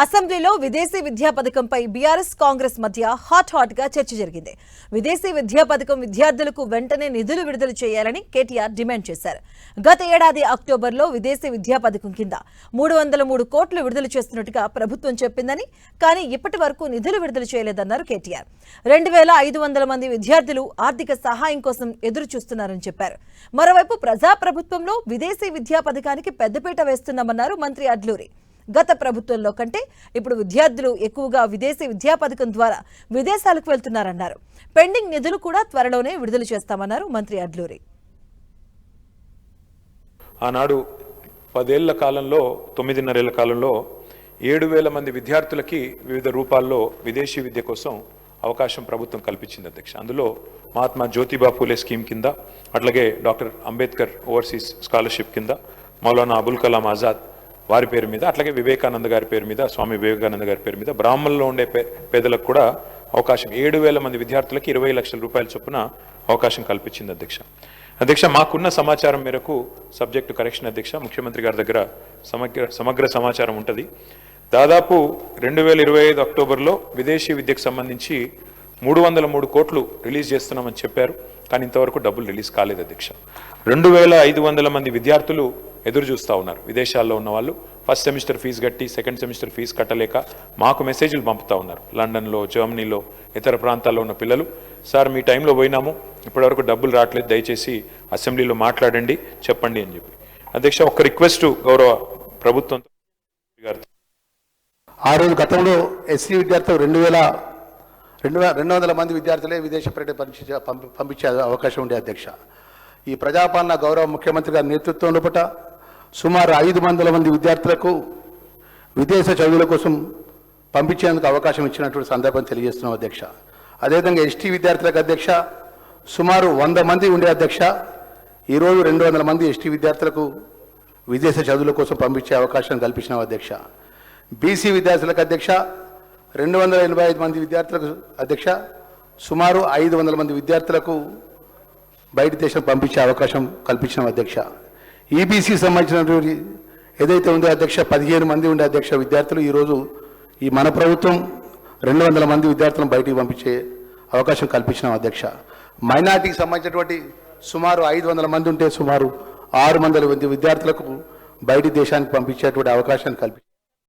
అసెంబ్లీలో విదేశీ విద్యా పథకంపై బీఆర్ఎస్ కాంగ్రెస్ మధ్య హాట్ గా చర్చ జరిగింది. విదేశీ విద్యా పథకం విద్యార్థులకు వెంటనే నిధులు విడుదల చేయాలని కేటీఆర్ డిమాండ్ చేశారు. గత ఏడాది అక్టోబర్లో విదేశీ విద్యా పథకం కింద 303 కోట్లు విడుదల చేస్తున్నట్టుగా ప్రభుత్వం చెప్పిందని, కానీ ఇప్పటి వరకు నిధులు విడుదల చేయలేదన్నారు కేటీఆర్. 2500 మంది విద్యార్థులు ఆర్థిక సహాయం కోసం ఎదురు చూస్తున్నారని చెప్పారు. మరోవైపు ప్రజాప్రభుత్వంలో విదేశీ విద్యా పథకానికి పెద్దపీట వేస్తున్నామన్నారు మంత్రి అడ్లూరి. గత ప్రభుత్వంలో కంటే ఇప్పుడు విద్యార్థులు ఎక్కువగా విదేశీ విద్యా పథకం ద్వారా విదేశాలకు వెళ్తున్నారన్నారు. పెండింగ్ నిధులు కూడా త్వరలోనే విడుదల చేస్తామన్నారు మంత్రి అడ్లూరి. ఆనాడు 10 ఏళ్ల కాలంలో 9.5 ఏళ్ల కాలంలో 7,000 మంది విద్యార్థులకి వివిధ రూపాల్లో విదేశీ విద్య కోసం అవకాశం ప్రభుత్వం కల్పించింది అధ్యక్ష. అందులో మహాత్మా జ్యోతిబా పూలే స్కీమ్ కింద, అట్లాగే డాక్టర్ అంబేద్కర్ ఓవర్సీస్ స్కాలర్షిప్ కింద, మౌలానా అబుల్ కలాం ఆజాద్ వారి పేరు మీద, అట్లాగే వివేకానంద గారి పేరు మీద, స్వామి వివేకానంద గారి పేరు మీద బ్రాహ్మణుల్లో ఉండే పేదలకు కూడా అవకాశం 7,000 మంది విద్యార్థులకి 20 లక్షల రూపాయల చొప్పున అవకాశం కల్పించింది అధ్యక్ష. మాకున్న సమాచారం మేరకు, సబ్జెక్టు కరెక్షన్ అధ్యక్ష, ముఖ్యమంత్రి గారి దగ్గర సమగ్ర సమాచారం ఉంటుంది. దాదాపు 2025 అక్టోబర్లో విదేశీ విద్యకు సంబంధించి 303 కోట్లు రిలీజ్ చేస్తున్నామని చెప్పారు. కానీ ఇంతవరకు డబ్బులు రిలీజ్ కాలేదు అధ్యక్ష. 2,500 మంది విద్యార్థులు ఎదురు చూస్తూ ఉన్నారు. విదేశాల్లో ఉన్న వాళ్ళు ఫస్ట్ సెమిస్టర్ ఫీజు కట్టి సెకండ్ సెమిస్టర్ ఫీజు కట్టలేక మాకు మెసేజ్లు పంపుతూ ఉన్నారు. లండన్లో, జర్మనీలో, ఇతర ప్రాంతాల్లో ఉన్న పిల్లలు, సార్ మీ టైంలో పోయినాము, ఇప్పటివరకు డబ్బులు రావట్లేదు, దయచేసి అసెంబ్లీలో మాట్లాడండి, చెప్పండి అని చెప్పి. అధ్యక్ష, ఒక రిక్వెస్ట్ గౌరవ ప్రభుత్వంతో. ఆ రోజు గతంలో ఎస్సీ విద్యార్థులు 200 మంది విద్యార్థులే విదేశ పర్యటన పంపించే అవకాశం ఉండే అధ్యక్ష. ఈ ప్రజాపాలన గౌరవ ముఖ్యమంత్రి గారి నేతృత్వంలో పట సుమారు 500 మంది విద్యార్థులకు విదేశ చదువుల కోసం పంపించేందుకు అవకాశం ఇచ్చినటువంటి సందర్భం తెలియజేస్తున్నాం అధ్యక్ష. అదేవిధంగా ఎస్టీ విద్యార్థులకు అధ్యక్ష సుమారు 100 మంది ఉండే అధ్యక్ష. ఈరోజు 200 మంది ఎస్టీ విద్యార్థులకు విదేశ చదువుల కోసం పంపించే అవకాశం కల్పించినాం అధ్యక్ష. బీసీ విద్యార్థులకు అధ్యక్ష 285 మంది విద్యార్థులకు అధ్యక్ష సుమారు 500 మంది విద్యార్థులకు బయట దేశం పంపించే అవకాశం కల్పించినాం అధ్యక్ష. ఈబీసీ సంబంధించినటువంటి ఏదైతే ఉందో అధ్యక్ష 15 మంది ఉండే అధ్యక్ష విద్యార్థులు ఈరోజు ఈ మన ప్రభుత్వం 200 మంది విద్యార్థులను బయటికి పంపించే అవకాశం కల్పించినాం అధ్యక్ష. మైనార్టీకి సంబంధించినటువంటి సుమారు 500 మంది ఉంటే సుమారు 600 మంది విద్యార్థులకు బయటి దేశానికి పంపించేటువంటి అవకాశాన్ని కల్పించాం.